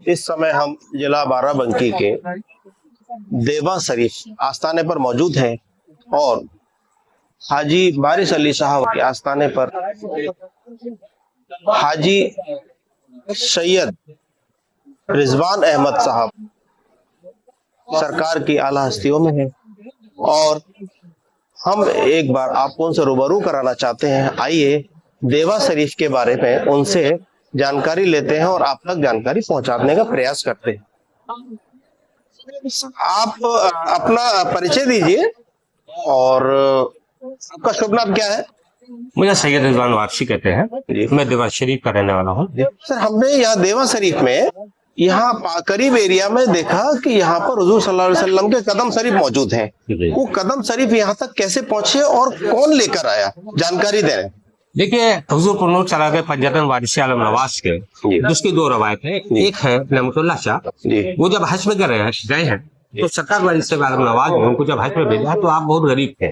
اس समय हम जिला बाराबंकी के देवा शरीफ आस्थाने पर मौजूद हैं और हाजी बारिश अली साहब के आस्थाने पर हाजी सैयद रिजवान अहमद साहब सरकार की आला हस्तियों में हैं और हम एक बार आपको उनसे रूबरू कराना चाहते हैं। आइए देवा शरीफ के बारे में उनसे जानकारी लेते हैं और आप तक जानकारी पहुंचाने का प्रयास करते हैं। आप अपना परिचय दीजिए और आपका शुभ नाम क्या है? मुझे सैयद रिजवान वारसी कहते हैं। मैं देवा शरीफ का रहने वाला हूँ। सर, हमने यहाँ देवा शरीफ में यहाँ करीब एरिया में देखा कि यहाँ पर हुजूर सल्लल्लाहु अलैहि वसल्लम के कदम शरीफ मौजूद हैं। वो कदम शरीफ यहाँ तक कैसे पहुंचे और कौन लेकर आया, जानकारी दे रहे हैं। देखिए, हुजूर पर नूर चला गए पंजतन वारिस आलम नवाज के, जिसकी दो रवायत है। एक है नेमतुल्लाह शाह, वो जब हज में गए हैं तो सरकार वारिस आलम नवाज ने उनको जब हज में भेजा तो आप बहुत गरीब थे,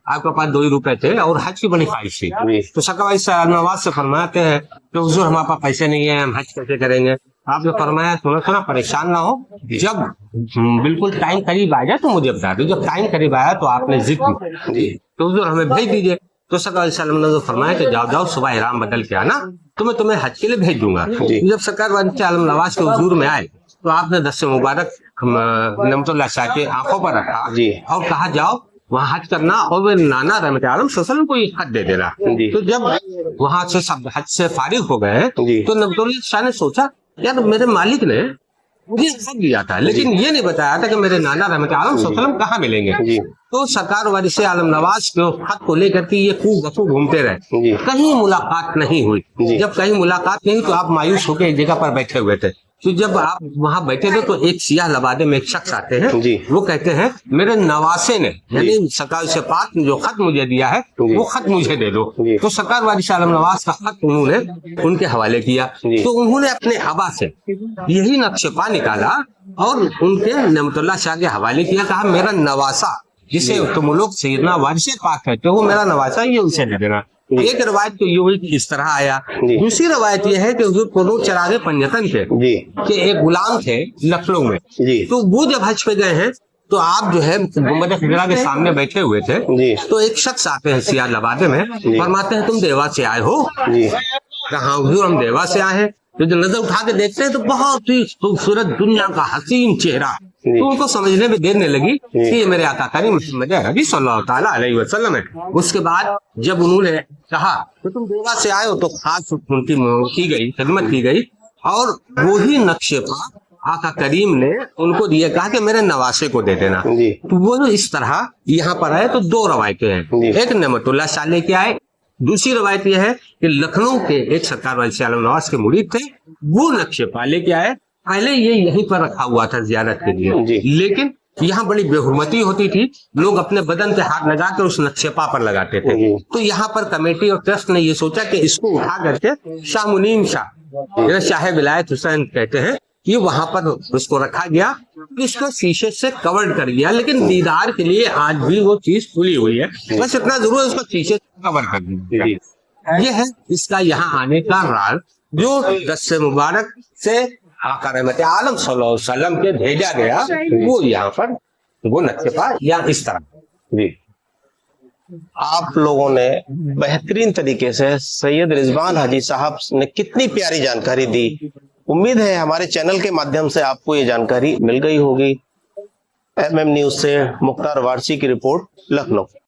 आपके पास 2 ही रुपए थे और हज की बड़ी ख्वाहिश थी। तो सरकार वारिस आलम नवाज से फरमाते हैं कि हुजूर हमारे पास पैसे नहीं है, हम हज कैसे करेंगे। आपने फरमाया थोड़ा परेशान ना हो, जब बिल्कुल टाइम करीब आ जाए तो मुझे बता दो। जब टाइम करीब आया तो आपने जिक्र तो हुजूर हमें भेज दीजिए। तो सरकार ने फरमाया कि जाओ सुबह इहराम बदल के आना, तो मैं तुम्हें हज के लिए भेज दूंगा। जब सरकार वारिस आलम नवाज के हुजूर में आए तो आपने दस्ते मुबारक नेमतुल्लाह शाह के आंखों पर रखा और कहा जाओ वहाँ हज करना और वे नाना रहमत आलम सल्लल्लाहु को ये खत दे देना। तो जब वहाँ से सब हज से फारिग हो गए तो नेमतुल्लाह शाह ने सोचा यार मेरे मालिक ने मुझे खत दिया था लेकिन ये नहीं बताया था कि मेरे नाना रहमत आलम सल्लल्लाहु कहाँ मिलेंगे। तो सरकार वारिस आलम नवाज के खत को लेकर के ये खूब गफू घूमते रहे, कहीं मुलाकात नहीं हुई। जब कहीं मुलाकात नहीं तो आप मायूस होकर एक जगह पर बैठे हुए थे। तो जब आप वहाँ बैठे थे तो एक सियाह लबादे में एक शख्स आते हैं, वो कहते हैं मेरे नवासे ने यानी सरकार से पाक जो खत मुझे दिया है वो खत मुझे दे दो। तो सरकार वारिस आलम नवाज का खत उन्होंने उनके हवाले किया। तो उन्होंने अपने हवा से यही नक्शे पा निकाला और उनके नेमतुल्लाह शाह के हवाले किया, कहा मेरा नवासा जिसे तुम लोग सैयदना वारिस पाक कहते हो, मेरा नवासा ये उसे दे देना। एक रवायत तो ये हुई इस तरह आया। दूसरी रवायत ये है कि हुजूर को चरागे पंजतन के एक गुलाम थे लखनऊ में। तो वो जब हज पे गए हैं तो आप जो है गुंबद खिजरा के सामने बैठे हुए थे, तो एक शख्स आते हैं सियाह लबादे में, फरमाते हैं तुम देवा से आए हो? कहा हुजूर हम देवा से आए हैं। तो जो नजर उठा के देखते हैं तो बहुत ही खूबसूरत दुनिया का हसीन चेहरा, तो उनको समझने में देर नहीं लगी कि ये मेरे आका करीम मुहम्मद अरबी सल्लल्लाहु ताला अलैहि वसल्लम है। उसके बाद जब उन्होंने कहा तो तुम देवा से आए हो तो खास उनकी की गई, खिदमत की गई और वही नक्शे पर आका करीम ने उनको दिया, कहा कि मेरे नवासे को दे देना। तो वो इस तरह यहाँ पर आए। तो 2 रवायतें हैं, एक नेमतुल्लाह शाह लेके आए, दूसरी रवायत यह है कि लखनऊ के एक सरकार वारिस आलम नवाज के मुरीद थे, वो नक्शे पा लेके आए। पहले ये यहीं पर रखा हुआ था जियारत के लिए, लेकिन यहाँ बड़ी बेहुरमती होती थी, लोग अपने बदन पे हाथ लगा कर उस नक्शेपा पर लगाते थे। तो यहाँ पर कमेटी और ट्रस्ट ने ये सोचा कि इसको उठा करके शाह मुनीम शाह, शाह विलायत हुसैन कहते हैं, ये वहां पर उसको रखा गया, इसको शीशे से कवर कर दिया, लेकिन दीदार के लिए आज भी वो चीज खुली हुई है। बस इतना जरूर है उसको शीशे से कवर कर दिया। ये है इसका यहाँ आने का राज, जो दस्ते मुबारक से आका रहमत आलम सल्लल्लाहु अलैहि वसल्लम के भेजा गया, वो यहाँ पर वो नक्शा या इस तरह। आप लोगों ने बेहतरीन तरीके से सैयद रिजवान हाजी साहब ने कितनी प्यारी जानकारी दी। उम्मीद है हमारे चैनल के माध्यम से आपको ये जानकारी मिल गई होगी। MM न्यूज से मुख्तार वारसी की रिपोर्ट, लखनऊ।